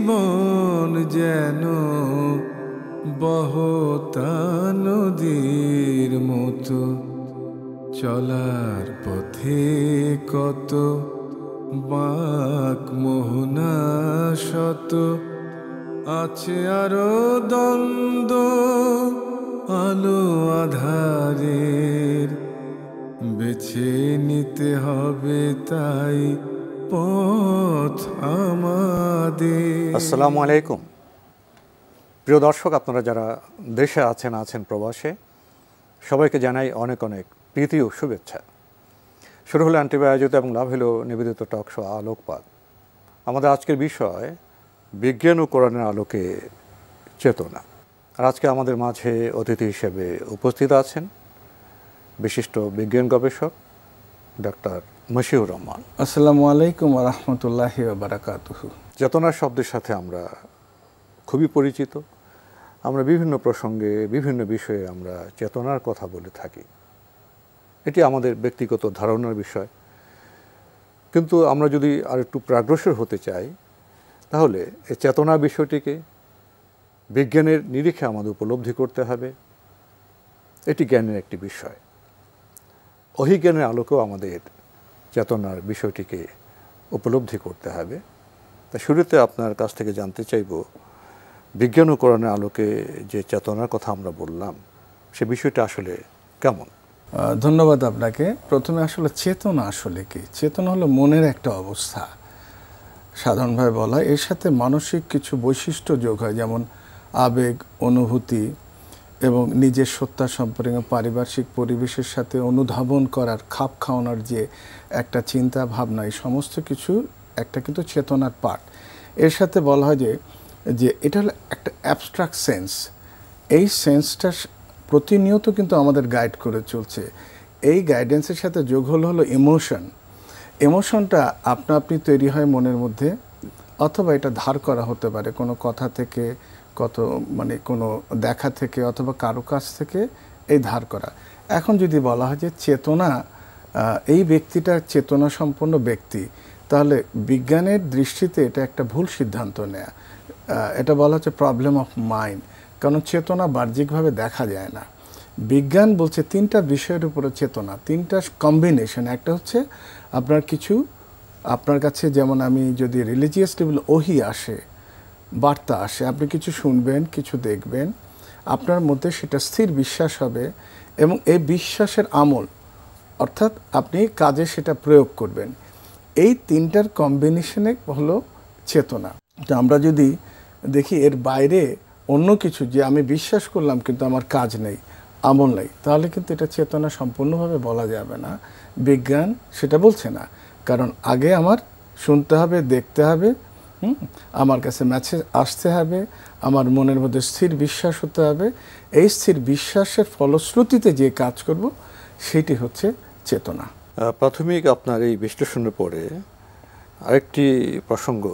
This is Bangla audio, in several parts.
জীবন যেন বহতা নদীর মতো, চলার পথে কত বাঁক মোহনা শত, আছে আরো দ্বন্দ্ব আলো আধারের, বেছে নিতে হবে তাই পথ আমাদের। আসসালামু আলাইকুম প্রিয় দর্শক, আপনারা যারা দেশে আছেন প্রবাসে, সবাইকে জানাই অনেক অনেক প্রীতি ও শুভেচ্ছা। শুরু হলো আন্টিভাই আয়োজিত এবং লাভ হলো নিবেদিত টক শো আলোকপাত। আমাদের আজকের বিষয় বিজ্ঞান ও কোরআনের আলোকে চেতনা। আর আজকে আমাদের মাঝে অতিথি হিসেবে উপস্থিত আছেন বিশিষ্ট বিজ্ঞান গবেষক ডক্টর মশিউর রহমান। আসসালামু আলাইকুম ওয়া রাহমাতুল্লাহি ওয়া বারাকাতুহু। চেতনার শব্দের সাথে আমরা খুবই পরিচিত। আমরা বিভিন্ন প্রসঙ্গে বিভিন্ন বিষয়ে আমরা চেতনার কথা বলে থাকি। এটি আমাদের ব্যক্তিগত ধারণার বিষয়, কিন্তু আমরা যদি আর একটু প্রাগ্রসর হতে চাই তাহলে এই চেতনা বিষয়টিকে বিজ্ঞানের নিরিখে আমাদের উপলব্ধি করতে হবে। এটি জ্ঞানের একটি বিষয়। অহিজ্ঞানের আলোকেও আমাদের চেতনার বিষয়টিকে উপলব্ধি করতে হবে। তা শুরুতে আপনার কাছ থেকে জানতে চাইব, বিজ্ঞান ও কোরআনের আলোকে যে চেতনার কথা আমরা বললাম, সে বিষয়টা আসলে কেমন? ধন্যবাদ আপনাকে। প্রথমে আসলে চেতনা আসলে কি? চেতনা হলো মনের একটা অবস্থা, সাধারণভাবে বলা হয়। এর সাথে মানসিক কিছু বৈশিষ্ট্য যোগ হয়, যেমন আবেগ, অনুভূতি এবং নিজের সত্তা সম্পর্কে পারিপার্শ্বিক পরিবেশের সাথে অনুধাবন করার, খাপ খাওয়ানোর যে একটা চিন্তা ভাবনা, এই সমস্ত কিছু একটা কিন্তু চেতনার পার্ট। এর সাথে বলা হয় যে এটা হলো একটা অ্যাবস্ট্রাক্ট সেন্স। এই সেন্সটা প্রতিনিয়ত কিন্তু আমাদের গাইড করে চলছে। এই গাইডেন্সের সাথে যোগ হলো ইমোশন। ইমোশনটা আপনি তৈরি হয় মনের মধ্যে, অথবা এটা ধার করা হতে পারে কোনো কথা থেকে, কোনো দেখা থেকে, অথবা কারো কাছ থেকে এই ধার করা। এখন যদি বলা হয় যে চেতনা, এই ব্যক্তিটা চেতনা সম্পন্ন ব্যক্তি, তাহলে বিজ্ঞানের দৃষ্টিতে এটা একটা ভুল সিদ্ধান্ত নেয়া। এটা বলা হচ্ছে প্রবলেম অফ মাইন্ড, কারণ চেতনা বাহ্যিকভাবে দেখা যায় না। বিজ্ঞান বলছে তিনটা বিষয়ের উপরে চেতনা, তিনটা কম্বিনেশন। একটা হচ্ছে আপনার কাছে, যেমন আমি যদি রিলিজিয়াস লেভেল ওহি আসে, বার্তা আসে, আপনি কিছু শুনবেন, কিছু দেখবেন, আপনার মধ্যে সেটা স্থির বিশ্বাস হবে এবং এই বিশ্বাসের আমল, অর্থাৎ আপনি কাজে সেটা প্রয়োগ করবেন। এই তিনটার কম্বিনেশনে হলো চেতনা। তো আমরা যদি দেখি এর বাইরে অন্য কিছু, যে আমি বিশ্বাস করলাম কিন্তু আমার কাজ নেই, আমল নেই, তাহলে কিন্তু এটা চেতনা সম্পূর্ণভাবে বলা যাবে না। বিজ্ঞান সেটা বলছে না, কারণ আগে আমার শুনতে হবে, দেখতে হবে, আমার কাছে ম্যাসেজ আসতে হবে, আমার মনের মধ্যে স্থির বিশ্বাস হতে হবে। এই স্থির বিশ্বাসের ফলশ্রুতিতে যে কাজ করব, সেটি হচ্ছে চেতনা। প্রাথমিক আপনার এই বিশ্লেষণের পরে আরেকটি প্রসঙ্গ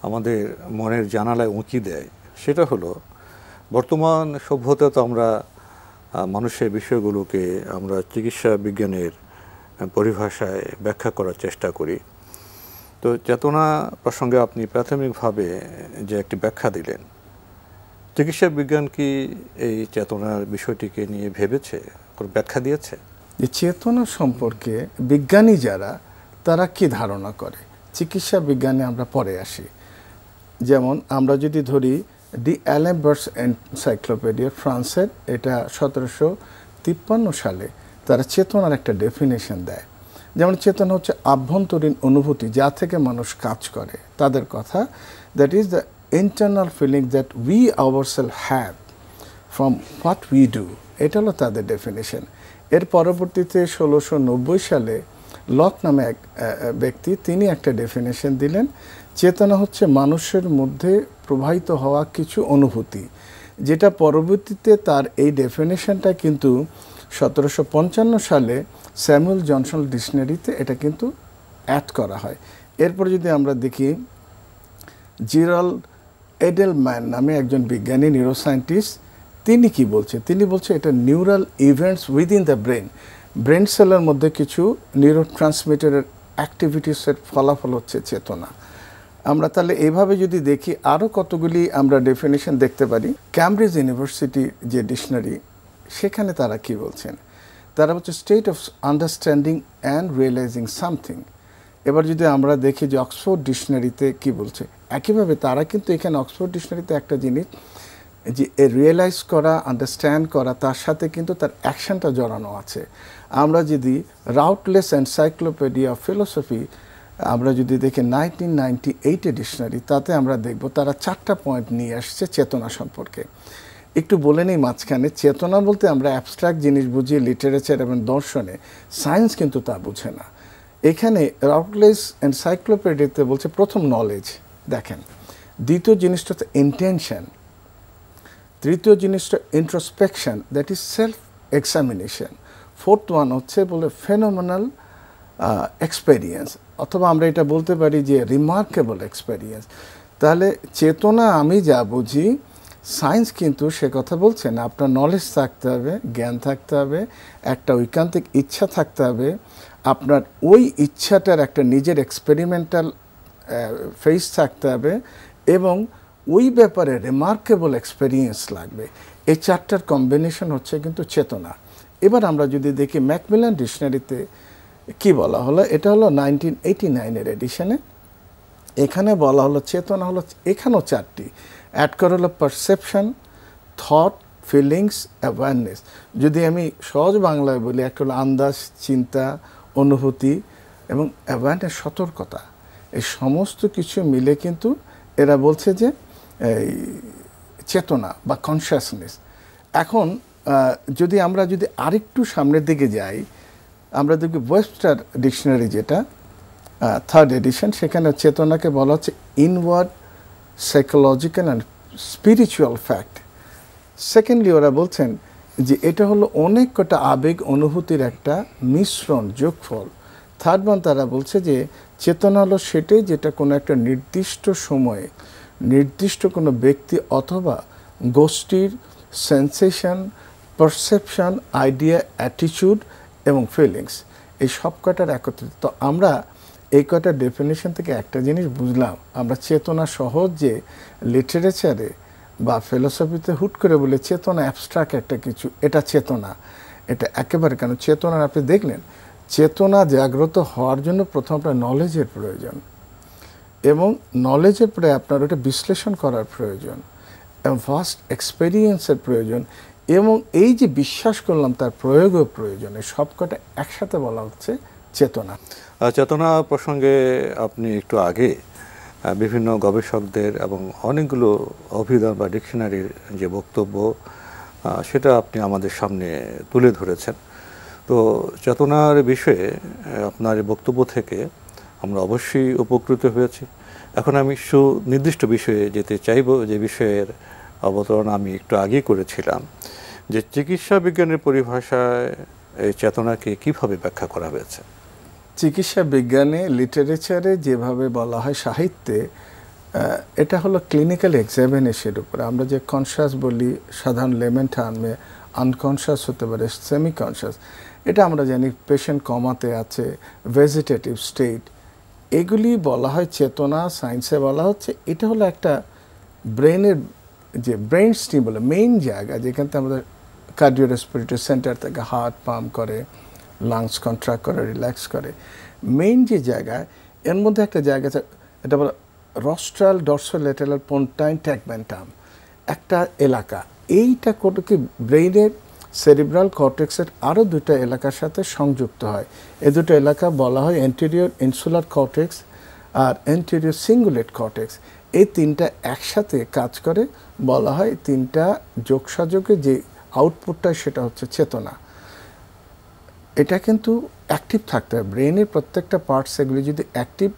আমাদের মনের জানালায় উঁকি দেয়, সেটা হলো বর্তমান সভ্যতা তো আমরা মানুষের বিষয়গুলোকে আমরা চিকিৎসা বিজ্ঞানের পরিভাষায় ব্যাখ্যা করার চেষ্টা করি। তো চেতনা প্রসঙ্গে আপনি প্রাথমিকভাবে যে একটি ব্যাখ্যা দিলেন, চিকিৎসা বিজ্ঞান কি এই চেতনার বিষয়টিকে নিয়ে ভেবেছে, কোনো ব্যাখ্যা দিয়েছে? যে চেতনা সম্পর্কে বিজ্ঞানী যারা, তারা কি ধারণা করে, চিকিৎসা বিজ্ঞানে আমরা পরে আসি। যেমন আমরা যদি ধরি ডি অ্যালেমবার্টস এনসাইক্লোপিডিয়া, ফ্রান্সের, এটা 1753 সালে তারা চেতনার একটা ডেফিনেশন দেয়। যেমন চেতনা হচ্ছে আভ্যন্তরীণ অনুভূতি যা থেকে মানুষ কাজ করে, তাদের কথা, that is the internal feeling that we ourself have from what we do. এটা হলো তাদের ডেফিনেশন। এর পরবর্তীতে 1690 সালে লক নামে এক ব্যক্তি, তিনি একটা ডেফিনেশন দিলেন। চেতনা হচ্ছে মানুষের মধ্যে প্রবাহিত হওয়া কিছু অনুভূতি, যেটা পরবর্তীতে তার এই ডেফিনেশনটা কিন্তু 1755 সালে স্যামুয়েল জনসন ডিকশনারিতে এটা কিন্তু অ্যাড করা হয়। এরপর যদি আমরা দেখি, জেরাল্ড এডেলম্যান নামে একজন বিজ্ঞানী, নিউরোসায়েন্টিস্ট, তিনি কি বলছে? তিনি বলছে এটা neural events within the brain সেলের মধ্যে কিছু নিউরো ট্রান্সমিটারের অ্যাক্টিভিটিসের ফলাফল হচ্ছে চেতনা। আমরা তাহলে এইভাবে যদি দেখি আরও কতগুলি আমরা ডেফিনেশন দেখতে পারি। ক্যামব্রিজ ইউনিভার্সিটির যে ডিকশনারি, সেখানে তারা কি বলছেন, তারা হচ্ছে state of understanding and realising something. এবার যদি আমরা দেখি যে অক্সফোর্ড ডিকশনারিতে কি বলছে, একইভাবে তারা কিন্তু এখানে অক্সফোর্ড ডিকশনারিতে একটা জিনিস যে রিয়েলাইজ করা, আন্ডারস্ট্যান্ড করা, তার সাথে কিন্তু তার অ্যাকশনটা জড়ানো আছে। আমরা যদি রাউটলেস এনসাইক্লোপিডিয়া অফ ফিলোসফি আমরা যদি দেখি 1998 ডিকশনারি, তাতে আমরা দেখব তারা 4টা পয়েন্ট নিয়ে আসছে চেতনা সম্পর্কে। একটু বলে নেই মাঝখানে, চেতনা বলতে আমরা অ্যাবস্ট্রাক্ট জিনিস বুঝি লিটারেচার এবং দর্শনে, সায়েন্স কিন্তু তা বুঝে না। এখানে রাউটলেস এনসাইক্লোপিডিয়াতে বলছে প্রথম নলেজ, দেখেন। দ্বিতীয় জিনিসটা হচ্ছে ইন্টেনশন। তৃতীয় জিনিসটা introspection, that is self examination. Fourth one হচ্ছে বলে ফেনোমেনাল এক্সপেরিয়েন্স, অথবা আমরা এটা বলতে পারি যে রিমার্কেবল এক্সপেরিয়েন্স। তাহলে চেতনা আমি যা বুঝি, সায়েন্স কিন্তু সে কথা বলছে না। আপনার নলেজ থাকতে হবে, জ্ঞান থাকতে হবে, একটা ঐকান্তিক ইচ্ছা থাকতে হবে, আপনার ওই ইচ্ছাটার একটা নিজের এক্সপেরিমেন্টাল ফেস থাকতে হবে, এবং ওই ব্যাপারে রিমার্কেবল এক্সপেরিয়েন্স লাগবে। এই 4টার কম্বিনেশন হচ্ছে কিন্তু চেতনা। এবার আমরা যদি দেখি ম্যাকমিলান ডিকশনারিতে কি বলা হলো, এটা হলো 1989 এডিশনে। এখানে বলা হলো চেতনা হলো, এখানেও 4টি অ্যাড করা হলো পারসেপশন, থট, ফিলিংস, অ্যাওয়ারনেস। যদি আমি সহজ বাংলায় বলি, একটা হলো আন্দাজ, চিন্তা, অনুভূতি, এবং অ্যাওয়ারনেস, সতর্কতা। এই সমস্ত কিছু মিলে কিন্তু এরা বলছে যে এই চেতনা বা কনসিয়াসনেস। এখন যদি আমরা আরেকটু সামনের দিকে যাই, আমরা দেখি ওয়েবস্টার ডিকশনারি যেটা 3rd এডিশন, সেখানে চেতনাকে বলা হচ্ছে inward psychological and spiritual fact. Secondly ওরা বলছেন যে এটা হলো অনেক কটা আবেগ অনুভূতির একটা মিশ্রণ, যোগফল। থার্ড ওয়ান তারা বলছে যে চেতনা হলো সেটাই যেটা কোনো একটা নির্দিষ্ট সময়ে নির্দিষ্ট কোনো ব্যক্তি অথবা গোষ্ঠীর সেন্সেশন, পারসেপশন, আইডিয়া, অ্যাটিটিউড এবং ফিলিংস, এই সব কটার একত্রিত। তো আমরা এই কটা ডেফিনেশন থেকে একটা জিনিস বুঝলাম, আমরা চেতনা সহজ যে লিটারেচারে বা ফিলোসফিতে হুট করে বলে চেতনা অ্যাবস্ট্রাক্ট একটা কিছু, এটা চেতনা, এটা একেবারে কেন। চেতনার আপনি দেখলেন, চেতনা জাগ্রত হওয়ার জন্য প্রথম আপনার নলেজের প্রয়োজন, এবং নলেজের পরে আপনার ওটা বিশ্লেষণ করার প্রয়োজন, এবং ফার্স্ট এক্সপেরিয়েন্সের প্রয়োজন, এবং এই যে বিশ্বাস করলাম তার প্রয়োগও প্রয়োজন। এই সবকটা একসাথে বলা হচ্ছে চেতনা। চেতনা প্রসঙ্গে আপনি একটু আগে বিভিন্ন গবেষকদের এবং অনেকগুলো অভিধান বা ডিকশনারির যে বক্তব্য, সেটা আপনি আমাদের সামনে তুলে ধরেছেন। তো চেতনার বিষয়ে আপনার বক্তব্য থেকে আমরা অবশ্যই উপকৃত হয়েছি। এখন আমি সুনির্দিষ্ট বিষয়ে যেতে চাইব, যে বিষয়ের অবতরণ আমি একটু আগেই করেছিলাম, যে চিকিৎসা বিজ্ঞানের পরিভাষায় এই চেতনাকে কিভাবে ব্যাখ্যা করা হয়েছে। চিকিৎসা বিজ্ঞানে লিটারেচারে যেভাবে বলা হয়, সাহিত্যে, এটা হলো ক্লিনিক্যাল এক্সামিনেশনের উপরে। আমরা যে কনশাস বলি, সাধারণ লেমেন টার্মে আনকনশাস হতে পারে, সেমি কনশাস, এটা আমরা জানি পেশেন্ট কমাতে আছে, ভেজিটেটিভ স্টেট, এগুলি বলা হয় চেতনা। সায়েন্সে বলা হচ্ছে এটা হলো একটা ব্রেনের যে ব্রেন স্টিমুলার মেইন জায়গা, যেখান থেকে আমাদের কার্ডিওরেসপিরেটরি সেন্টার থেকে হার্ট পাম্প করে, লাংস কন্ট্রাক্ট করে, রিল্যাক্স করে, মেইন যে জায়গায়, এর মধ্যে একটা জায়গা আছে, এটা বলে রস্ট্রাল ডরসোল্যাটেরাল পোন্টাইন ট্যাগমেন্টাম, একটা এলাকা। এইটা কোটা কি ব্রেইনের সেরিব্রাল কর্টেক্সের আরও 2টা এলাকার সাথে সংযুক্ত হয়। এই 2টো এলাকা বলা হয় এন্টেরিয়র ইনসুলার কর্টেক্স আর এন্টেরিয়র সিঙ্গুলেট কর্টেক্স। এই 3টা একসাথে কাজ করে, বলা হয় 3টা যোগসাযোগে যে আউটপুটটা সেটা হচ্ছে চেতনা। এটা কিন্তু অ্যাক্টিভ থাকতে হবে, ব্রেনের প্রত্যেকটা পার্টস এগুলি যদি অ্যাক্টিভ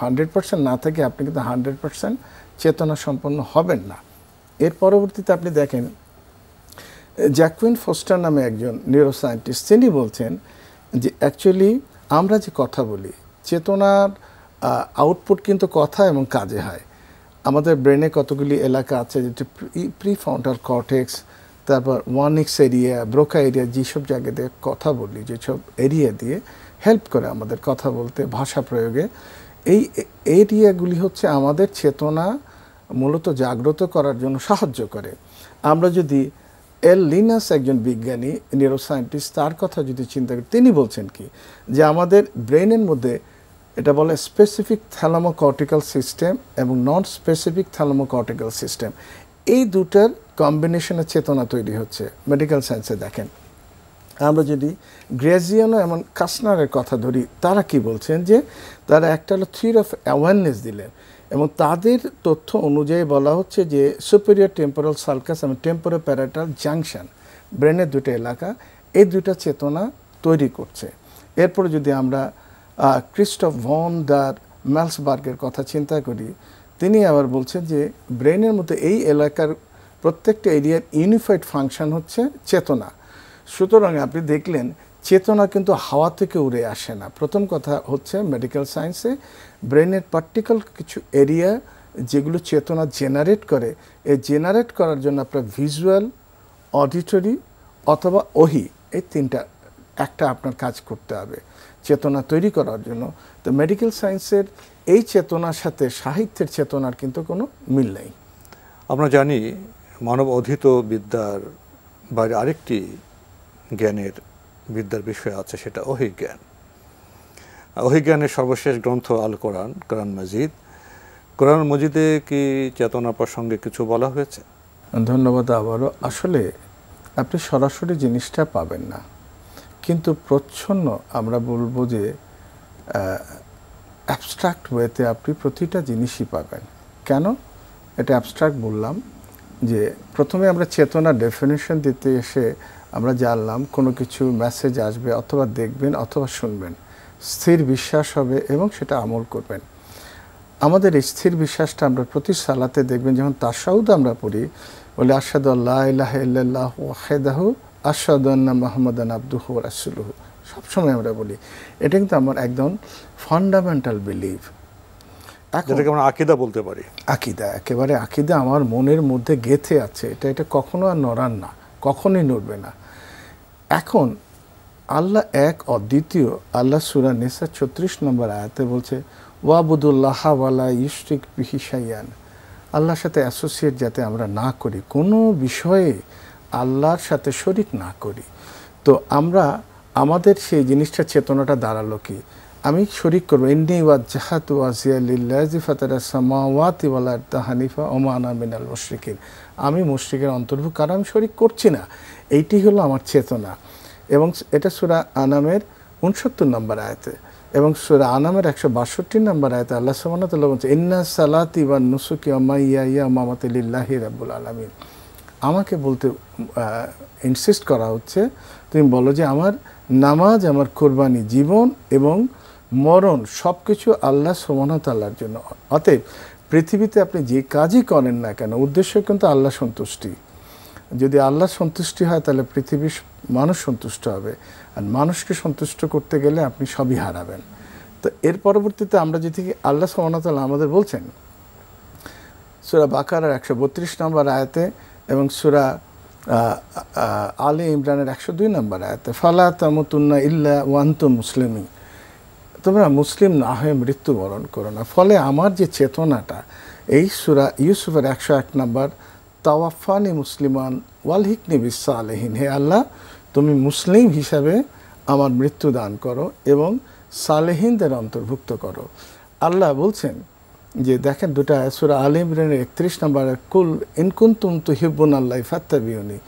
100% না থাকে, আপনি কিন্তু 100% চেতনা সম্পন্ন হবেন না। এর পরবর্তীতে আপনি দেখেন জ্যাকুইন ফোস্টার নামে একজন নিউরোসায়েন্টিস্ট, তিনি বলছেন যে অ্যাকচুয়ালি আমরা যে কথা বলি, চেতনার আউটপুট কিন্তু কথা এবং কাজে হয়। আমাদের ব্রেনে কতগুলি এলাকা আছে, যেটা প্রিফ্রন্টাল কর্টেক্স, তারপর ওয়ার্নিক্স এরিয়া, ব্রোকা এরিয়া, যেসব জায়গা দিয়ে কথা বলি, যেসব এরিয়া দিয়ে হেল্প করে আমাদের কথা বলতে, ভাষা প্রয়োগে, এই এরিয়াগুলি হচ্ছে আমাদের চেতনা মূলত জাগ্রত করার জন্য সাহায্য করে। আমরা যদি লিনাস একজন বিজ্ঞানী নিউরোসায়েন্টিস্ট, তার কথা যদি চিন্তা করি, তিনি বলছেন কি যে আমাদের ব্রেনের মধ্যে এটা বলে স্পেসিফিক থ্যালামোকর্টিক্যাল সিস্টেম এবং নন স্পেসিফিক থ্যালামোকর্টিক্যাল সিস্টেম, এই দুটার কম্বিনেশনে চেতনা তৈরি হচ্ছে। মেডিকেল সায়েন্সে দেখেন, আমরা যদি গ্রেজিয়ানো এবং কাসনারের কথা ধরি, তারা কি বলছেন যে তারা একটা হলো থিওরি অফ অ্যাওয়ারনেস দিলেন এবং তাদের তথ্য অনুযায়ী বলা হচ্ছে যে সুপিরিয়র টেম্পোরাল সার্কাস এবং টেম্পোরো প্যারাটাল জাংশন, ব্রেনের দুটো এলাকা, এই দুটা চেতনা তৈরি করছে। এরপরে যদি আমরা ক্রিস্টোফ ভন ডার ম্যালসবার্গের কথা চিন্তা করি, তিনি আবার বলছেন যে ব্রেনের মধ্যে এই এলাকার প্রত্যেকটা এরিয়ার ইউনিফাইড ফাংশন হচ্ছে চেতনা। সুতরাং আপনি দেখলেন চেতনা কিন্তু হাওয়া থেকে উড়ে আসে না। প্রথম কথা হচ্ছে মেডিকেল সায়েন্সে ব্রেনের পার্টিকুলার কিছু এরিয়া যেগুলো চেতনা জেনারেট করে, এই জেনারেট করার জন্য আপনার ভিজুয়াল, অডিটরি অথবা ওহি, এই তিনটা একটা আপনার কাজ করতে হবে চেতনা তৈরি করার জন্য। তো মেডিকেল সায়েন্সের এই চেতনার সাথে সাহিত্যের চেতনার কিন্তু কোনো মিল নেই। আমরা জানি মানব অধীত বিদ্যার বাইরে আরেকটি জ্ঞানের বিদ্যার বিষয় আছে, সেটা ওহী জ্ঞান। ওহী জ্ঞানের সর্বশেষ গ্রন্থ আল কোরআন, কোরআন মজিদ। কোরআন মজিদে কি চেতনা প্রসঙ্গে কিছু বলা হয়েছে? ধন্যবাদ আবারও। আসলে আপনি সরাসরি জিনিসটা পাবেন না, কিন্তু প্রচ্ছন্ন আমরা বলবো যে অ্যাবস্ট্রাক্ট ওয়েতে আপনি প্রতিটা জিনিসই পাবেন। কেন এটা অ্যাবস্ট্রাক্ট বললাম? যে প্রথমে আমরা চেতনা ডেফিনেশন দিতে এসে আমরা জানলাম কোনো কিছু মেসেজ আসবে, অথবা দেখবেন অথবা শুনবেন, স্থির বিশ্বাস হবে এবং সেটা আমল করবেন। আমাদের এই স্থির বিশ্বাসটা আমরা প্রতি সালাতে দেখবেন, যখন তাশাহুদ আমরা পড়ি, বলে আশহাদু আল্লা ইলাহা ইল্লাল্লাহু ওয়াহদাহু আশহাদু আন্না মুহাম্মাদান আবদুহু ওয়া রাসূলুহু, সবসময় আমরা বলি। এটা কিন্তু আমার একদম ফান্ডামেন্টাল বিলিভ, যেটাকে আমরা আকীদা বলতে পারি। আকীদা, একেবারে আকীদা আমার মনের মধ্যে গেঁথে আছে। এটা কখনো আর নড়ার না, কখনোই নড়বে না। এখন আল্লাহ এক অদ্বিতীয়। আল্লাহ সূরা নিসা 36 নম্বর আয়াতে বলছে ওয়াবুদুল্লাহ ওয়ালা ইউশরিক বিহি শাইয়ান, আল্লাহর সাথে অ্যাসোসিয়েট যাতে আমরা না করি, কোনো বিষয়ে আল্লাহর সাথে শরিক না করি। তো আমরা আমাদের সেই জিনিসটা চেতনাটা দাঁড়ালো কি, আমি শরিক করবো, ইন্নী ওয়াজ্জাহাতু ওয়াজিয়া লিল্লাযী ফাতারাস সামাওয়াতি ওয়াল আরদা হানিফা ওয়া মা আনা মিনাল মুশরিকিন, আমি মুশরিকের অন্তর্ভুক্ত, কারণ আমি শরিক করছি না। এইটি হলো আমার চেতনা। এবং এটা সূরা আনামের 69 নম্বর আয়াতে এবং সূরা আনামের 162 নম্বর আয়াতে আল্লাহ সুবহানাহু ওয়া তাআলা বলছে ইন্না সালাতি ওয়ান নুসুকি ওয়া মাইয়ায়া ওয়া মামাতি লিল্লাহি রাব্বুল আলামিন। আমাকে বলতে ইনসিস্ট করা হচ্ছে, তুমি বলো যে আমার নামাজ, আমার কোরবানি, জীবন এবং মরণ সব কিছু আল্লাহ সুবহানাহু ওয়া তাআলার জন্য। অতএব পৃথিবীতে আপনি যে কাজই করেন না কেন, উদ্দেশ্য কিন্তু আল্লাহ সন্তুষ্টি। যদি আল্লাহ সন্তুষ্টি হয় তাহলে পৃথিবীর মানুষ সন্তুষ্ট হবে, আর মানুষকে সন্তুষ্ট করতে গেলে আপনি সবই হারাবেন। তো এর পরবর্তীতে আমরা যদি আল্লাহ সুবহানাহু ওয়া তাআলা আমাদের বলছেন সূরা বাকারার 132 নম্বর আয়াতে এবং সূরা আলে ইমরানের 102 নম্বর আয়াতে ফালা তামুতুন্না ইল্লা ওয়া আনতুম মুসলিমিন, তোমরা মুসলিম না হয়ে মৃত্যুবরণ করো না। ফলে আমার যে চেতনাটা, এই সূরা ইউসুফের 101 নম্বর তাওয়াফানি মুসলিমান ওয়াল হিকনি বিসসালিহিন, হে আল্লাহ তুমি মুসলিম হিসাবে আমার মৃত্যু দান করো এবং সালেহিনদের অন্তর্ভুক্ত করো। আল্লাহ বলছেন যে দেখেন দুটা সূরা আলে ইমরানের 31 নম্বরে কুল ইন কুনতুম তুহিব্বুনাল্লাহ ফাত্তাবিউনি,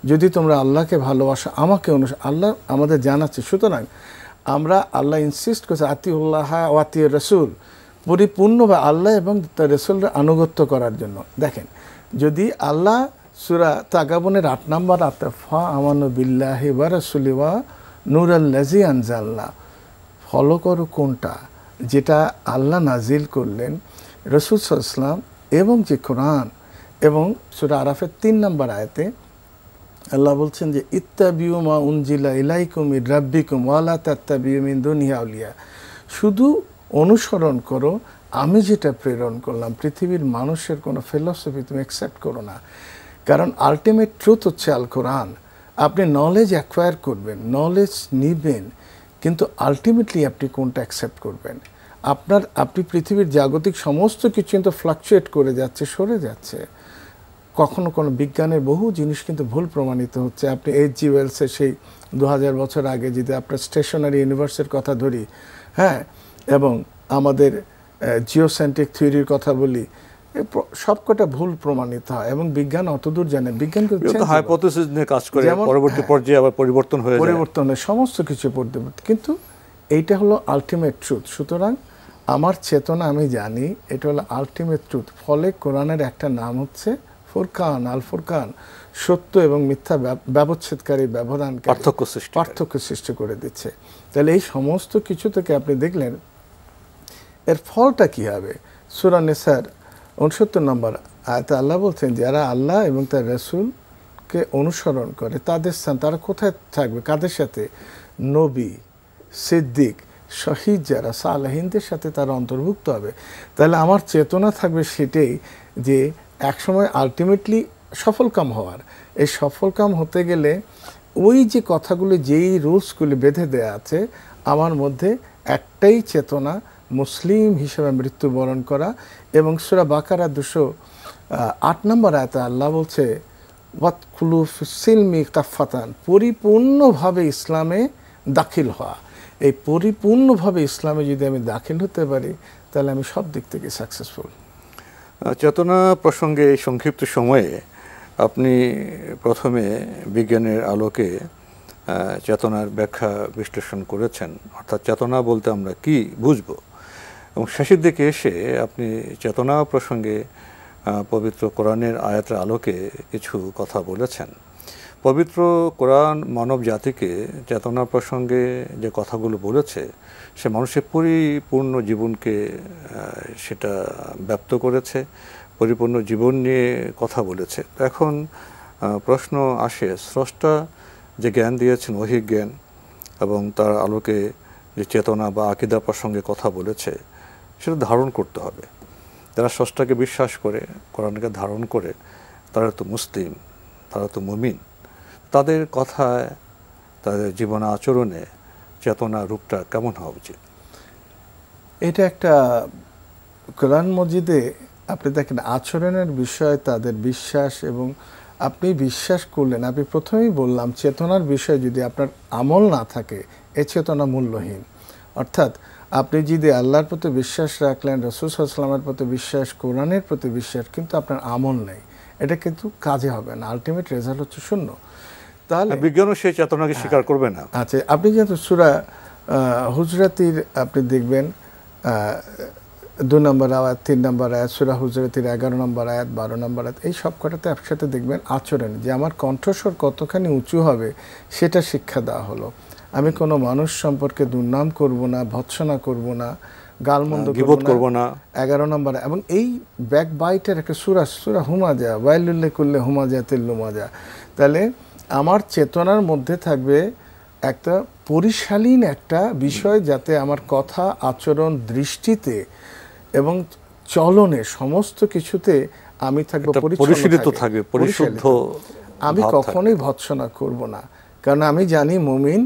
যদি তোমরা আল্লাহকে ভালোবাসো আমাকে আল্লাহ আমাদের জানাচ্ছে। সুতরাং আমরা আল্লাহ ইনসিস্ট করছে আতিউল্লাহ ওয়া আতিউর রাসূল, পরিপূর্ণভাবে আল্লাহ এবং তার রাসূলের আনুগত্য করার জন্য। দেখেন যদি আল্লাহ সূরা তাগাবুনের 8 নম্বর আয়াতে ফা আমানু বিল্লাহি ওয়া রাসূলি ওয়া নূরাল্লাযী আনজালনা, ফলো করো কোনটা, যেটা আল্লাহ নাজিল করলেন, রাসূল সাল্লাল্লাহু আলাইহি ওয়াসাল্লাম এবং যে কোরআন। এবং সূরা আরাফের 3 নম্বর আয়াতে আল্লাহ বলছেন যে ইত্তাবিউ মা উনজিলা ইলাইকুম মির রাব্বিকুম ওয়া লা তাত্তাবিউ মিন দুনিয়া আউলিয়া, শুধু অনুসরণ করো আমি যেটা প্রেরণ করলাম। পৃথিবীর মানুষের কোনো ফিলসফি তুমি অ্যাকসেপ্ট করো না, কারণ আলটিমেট ট্রুথ হচ্ছে আল কোরআন। আপনি নলেজ অ্যাকোয়ার করবেন, নলেজ নিবেন, কিন্তু আলটিমেটলি আপনি কোনটা অ্যাকসেপ্ট করবেন। আপনি পৃথিবীর জাগতিক সমস্ত কিছু কিন্তু ফ্লাকচুয়েট করে যাচ্ছে, সরে যাচ্ছে। কখনো কোনো বিজ্ঞানের বহু জিনিস কিন্তু ভুল প্রমাণিত হচ্ছে। আপনি H.G. ওয়েলসের সেই 2000 বছর আগে যদি আপনার স্টেশনারি ইউনিভার্সের কথা ধরি, হ্যাঁ, এবং আমাদের জিওসেন্ট্রিক থিওরির কথা বলি, সবকটা ভুল প্রমাণিত হয় এবং বিজ্ঞান অতদূর জানে। বিজ্ঞান হাইপোথিসিস নিয়ে কাজ করে পরবর্তী পর্যায়ে আবার পরিবর্তন হয়ে যায়, পরিবর্তন হয় সমস্ত কিছু পরিবর্তন, কিন্তু এইটা হলো আলটিমেট ট্রুথ। সুতরাং আমার চেতনা, আমি জানি এটা হলো আলটিমেট ট্রুথ। ফলে কোরআনের একটা নাম হচ্ছে ফুরকান, আল ফুরকান, সত্য এবং মিথ্যা ব্যবচ্ছেদকারী, ব্যবধানকারী, পার্থক্য সৃষ্টি করে দিচ্ছে। তাহলে এই সমস্ত কিছু থেকে আপনি দেখলেন এর ফলটা কি হবে। সূরা নিসার 69 নম্বর আয়াতে আল্লাহ বলছেন, যারা আল্লাহ এবং তার রাসূলকে অনুসরণ করে তাদের স্থান, তারা কোথায় থাকবে, কাদের সাথে? নবী, সিদ্দিক, শহীদ, যারা সালেহিনদের সাথে তারা অন্তর্ভুক্ত হবে। তাহলে আমার চেতনা থাকবে সেটাই, যে একসময় আলটিমেটলি সফলকাম হওয়ার। এই সফলকাম হতে গেলে ওই যে কথাগুলো, যেই রুলসগুলি বেঁধে দেয়া আছে, আমার মধ্যে একটাই চেতনা, মুসলিম হিসেবে মৃত্যুবরণ করা। এবং সূরা বাকারা 208 নম্বর আয়াতে আল্লাহ বলছে, ওয়াদখুলু ফিস-সিলমি কাফাতান, পরিপূর্ণভাবে ইসলামে দাখিল হওয়া। এই পরিপূর্ণভাবে ইসলামে যদি আমি দাখিল হতে পারি, তাহলে আমি সব দিক থেকে সাকসেসফুল। চেতনা প্রসঙ্গে এই সংক্ষিপ্ত সময়ে আপনি প্রথমে বিজ্ঞানের আলোকে চেতনার ব্যাখ্যা বিশ্লেষণ করেছেন, অর্থাৎ চেতনা বলতে আমরা কি বুঝব, এবং শেষের দিকে এসে আপনি চেতনা প্রসঙ্গে পবিত্র কোরআনের আয়াতের আলোকে কিছু কথা বলেছেন। পবিত্র কোরআন মানব জাতিকে চেতনা প্রসঙ্গে যে কথাগুলো বলেছে, সে মানুষের পরিপূর্ণ জীবনকে সেটা ব্যক্ত করেছে, পরিপূর্ণ জীবন নিয়ে কথা বলেছে। এখন প্রশ্ন আসে, স্রষ্টা যে জ্ঞান দিয়েছেন, ওহী জ্ঞান, এবং তার আলোকে যে চেতনা বা আকীদা প্রসঙ্গে কথা বলেছে, সেটা ধারণ করতে হবে। যারা স্রষ্টাকে বিশ্বাস করে, কোরআনকে ধারণ করে, তারা তো মুসলিম, তারা তো মুমিন। তাদের কথায়, তাদের জীবন আচরণে চেতনা রূপটা কেমন হওয়া উচিত? এটা একটা কোরআন মজিদে আপনি দেখেন আচরণের বিষয়, তাদের বিশ্বাস, এবং আপনি বিশ্বাস করলেন, আপনি প্রথমেই বললাম চেতনার বিষয়ে যদি আপনার আমল না থাকে, এ চেতনা মূল্যহীন। অর্থাৎ আপনি যদি আল্লাহর প্রতি বিশ্বাস রাখলেন, রাসূল সাল্লাল্লাহু আলাইহি ওয়াসাল্লামের প্রতি বিশ্বাস, কোরআনের প্রতি বিশ্বাস, কিন্তু আপনার আমল নেই, এটা কিন্তু কাজে হবে না, আলটিমেট রেজাল্ট হচ্ছে শূন্য। তাহলে বিজ্ঞানও সেই চেতনাকে স্বীকার করবে না। আচ্ছা, আপনি যেহেতু সূরা হুজরাতির আপনি দেখবেন 2 নম্বর আয়াত, 3 নম্বর আয়াত, সূরা হুজরাতির 11 নম্বর আয়াত, 12 নম্বর আয়াত, এই সব কটাতে একসাথে দেখবেন আচরণ, যে আমার কণ্ঠস্বর কতখানি উঁচু হবে সেটা শিক্ষা দেওয়া হলো। আমি কোনো মানুষ সম্পর্কে দুর্নাম করব না, ভৎসনা করব না, গালমন্দ করব না, 11 নম্বর। এবং এই ব্যাক বাইটের একটা সূরা হুমাজা, ওয়াইলুল লিকুল্লি হুমাজাতিল লুমাজা। তাহলে আমার চেতনার মধ্যে থাকবে একটা পরিশালীন একটা বিষয়, যাতে আমার কথা, আচরণ, দৃষ্টিতে এবং চলনে, সমস্ত কিছুতে আমি থাকবো পরিশীলিত থাকবে, পরিশুদ্ধ। আমি কখনোই ভৎসনা করব না, কারণ আমি জানি মুমিন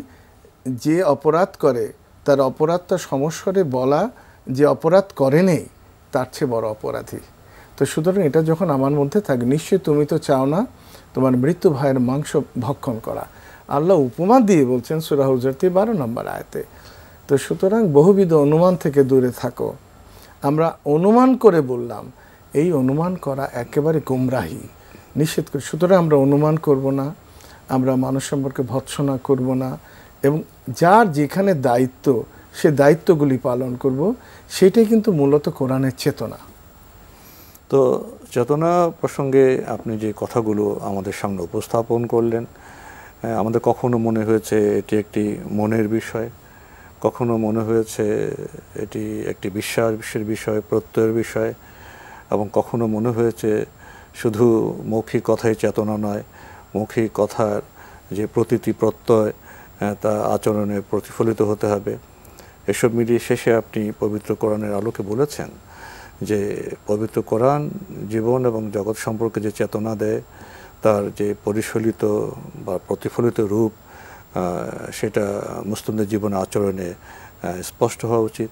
যে অপরাধ করে, তার অপরাধটা সমস্বরে বলা, যে অপরাধ করে নেই তার চেয়ে বড় অপরাধী। তো সুতরাং এটা যখন আমার মধ্যে থাকে, নিশ্চয়ই তুমি তো চাও না তোমার মৃত্যু ভাইয়ের মাংস ভক্ষণ করা। আল্লাহ উপমা দিয়ে বলছেন সূরা হুজরাত 12 নম্বর আয়াতে। তো সুতরাং বহুবিধ অনুমান থেকে দূরে থাকো। আমরা অনুমান করে বললাম, এই অনুমান করা একেবারে গুমরাহি, নিষেধ করি। সুতরাং আমরা অনুমান করব না, আমরা মানুষ সম্পর্কে ভৎসনা করব না, এবং যার যেখানে দায়িত্ব, সে দায়িত্বগুলি পালন করব। সেটাই কিন্তু মূলত কোরআনের চেতনা। তো চেতনা প্রসঙ্গে আপনি যে কথাগুলো আমাদের সামনে উপস্থাপন করলেন, আমাদের কখনো মনে হয়েছে এটি একটি মনের বিষয়, কখনো মনে হয়েছে এটি একটি বিশ্বাসের বিষয়, প্রত্যয়ের বিষয়, এবং কখনো মনে হয়েছে শুধু মৌখিক কথাই চেতনা নয়, মৌখিক কথার যে প্রতিটি প্রত্যয় তা আচরণে প্রতিফলিত হতে হবে। এসব মিলিয়ে শেষে আপনি পবিত্র কোরআনের আলোকে বলেছেন যে পবিত্র কোরআন জীবন এবং জগৎ সম্পর্কে যে চেতনা দেয়, তার যে পরিশীলিত বা প্রতিফলিত রূপ, সেটা মুসলিমদের জীবন আচরণে স্পষ্ট হওয়া উচিত।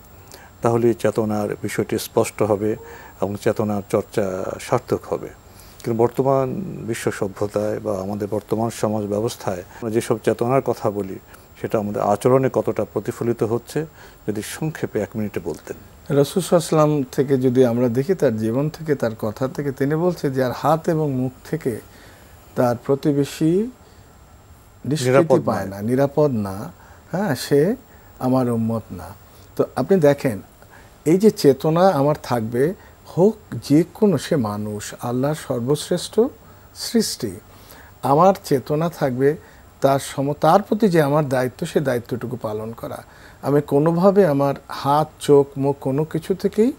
তাহলে চেতনার বিষয়টি স্পষ্ট হবে এবং চেতনার চর্চা সার্থক হবে। কিন্তু বর্তমান বিশ্ব সভ্যতায় বা আমাদের বর্তমান সমাজ ব্যবস্থায় আমরা যেসব চেতনার কথা বলি সেটা আমাদের আচরণে কতটা প্রতিফলিত হচ্ছে, যদি সংক্ষেপে 1 মিনিটে বলতেন। রাসূল সাল্লাল্লাহু আলাইহি ওয়াসাল্লাম থেকে যদি আমরা দেখি, তার জীবন থেকে, তার কথা থেকে, তিনি বলছে যে আর হাত এবং মুখ থেকে তার প্রতিবেশী নিষ্কৃতি পায় না, নিরাপদ না, হ্যাঁ, সে আমার উম্মত না। তো আপনি দেখেন, এই যে চেতনা আমার থাকবে, হোক যে কোনো, সে মানুষ, আল্লাহর সর্বশ্রেষ্ঠ সৃষ্টি, আমার চেতনা থাকবে তার প্রতি যে আমার দায়িত্ব, সে দায়িত্বটুকু পালন করা। আমি কোনোভাবে আমার হাত, চোখ, মুখ কোনো কিছু থেকেই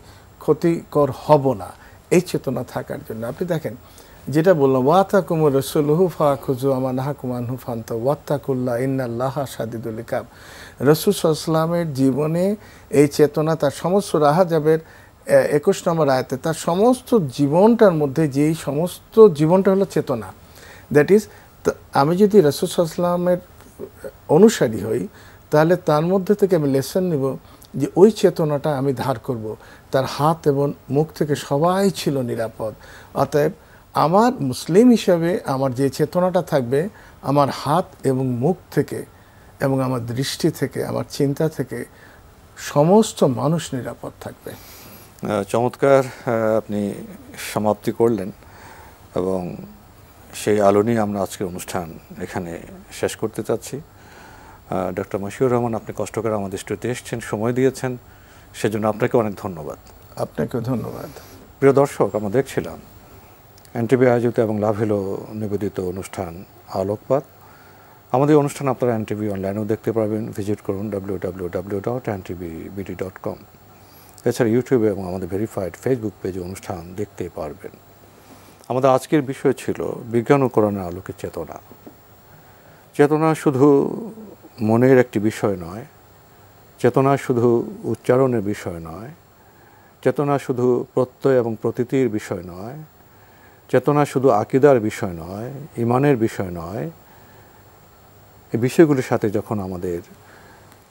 ক্ষতিকর হব না, এই চেতনা থাকার জন্য। আপনি দেখেন, যেটা বললাম, ওয়াতাকুমুর রাসূলুহু ফাখুযু আমা নাহাকুম আনহু ফান্তাহু ওয়াত্তাকুল্লাহ ইন্নাল্লাহা শাদীদুল ইকাব। রাসূল সাল্লাল্লাহু আলাইহি ওয়াসাল্লামের জীবনে এই চেতনা, তার সমস্ত রাহাজাবের 21 নম্বর আয়াতে, তার সমস্ত জীবনটার মধ্যে যেই সমস্ত জীবনটা হলো চেতনা। দ্যাট ইজ, আমি যদি রাসূল সাল্লাল্লাহু আলাইহি ওয়াসাল্লামের অনুসারী হই, তাহলে তার মধ্যে থেকে আমি লেসন নিব যে ওই চেতনাটা আমি ধার করব। তার হাত এবং মুখ থেকে সবাই ছিল নিরাপদ। অতএব আমার মুসলিম হিসাবে আমার যে চেতনাটা থাকবে, আমার হাত এবং মুখ থেকে এবং আমার দৃষ্টি থেকে, আমার চিন্তা থেকে সমস্ত মানুষ নিরাপদ থাকবে। চমৎকার আপনি সমাপ্তি করলেন, এবং সেই আলো নিয়ে আমরা আজকের অনুষ্ঠান এখানে শেষ করতে চাচ্ছি। ডক্টর মশিউর রহমান, আপনি কষ্ট করে আমাদের স্টুডিওতে এসেছেন, সময় দিয়েছেন, সেজন্য আপনাকে অনেক ধন্যবাদ। আপনাকেও ধন্যবাদ। প্রিয় দর্শক, আমরা দেখছিলাম এনটিভি আয়োজিত এবং লাভেলো নিবেদিত অনুষ্ঠান আলোকপাত। আমাদের অনুষ্ঠান আপনারা এনটিভি অনলাইনেও দেখতে পারবেন, ভিজিট করুন www.ntvbd.com। এছাড়া ইউটিউবে এবং আমাদের ভেরিফাইড ফেসবুক পেজে অনুষ্ঠান দেখতে পারবেন। আমাদের আজকের বিষয় ছিল বিজ্ঞান ও কোরআনের আলোকে চেতনা। চেতনা শুধু মনের একটি বিষয় নয়, চেতনা শুধু উচ্চারণের বিষয় নয়, চেতনা শুধু প্রত্যয় এবং প্রতীতির বিষয় নয়, চেতনা শুধু আকীদার বিষয় নয়, ঈমানের বিষয় নয়। এই বিষয়গুলির সাথে যখন আমাদের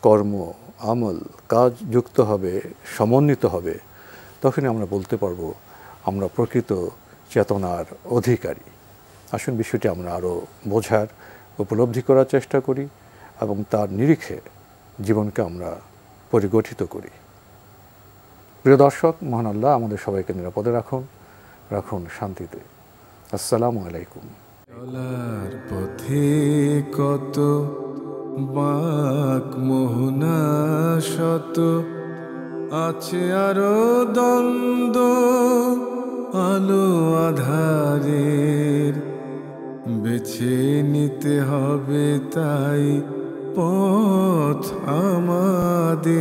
কর্ম, আমল, কাজ যুক্ত হবে, সমন্বিত হবে, তখনই আমরা বলতে পারবো আমরা প্রকৃত চেতনার অধিকারী। আসুন বিষয়টি আমরা আরও বোঝার, উপলব্ধি করার চেষ্টা করি এবং তার নিরিখে জীবনকে আমরা পরিগঠিত করি। প্রিয় দর্শক, মহান আল্লাহ আমাদের সবাইকে নিরাপদে রাখুন শান্তিতে। আসসালামু আলাইকুম। চলার পথে কত বাঁক মোহনা শত, আছে আরো দ্বন্দ্ব আলো আধারের, বেছে নিতে হবে তাই পথ আমাদের।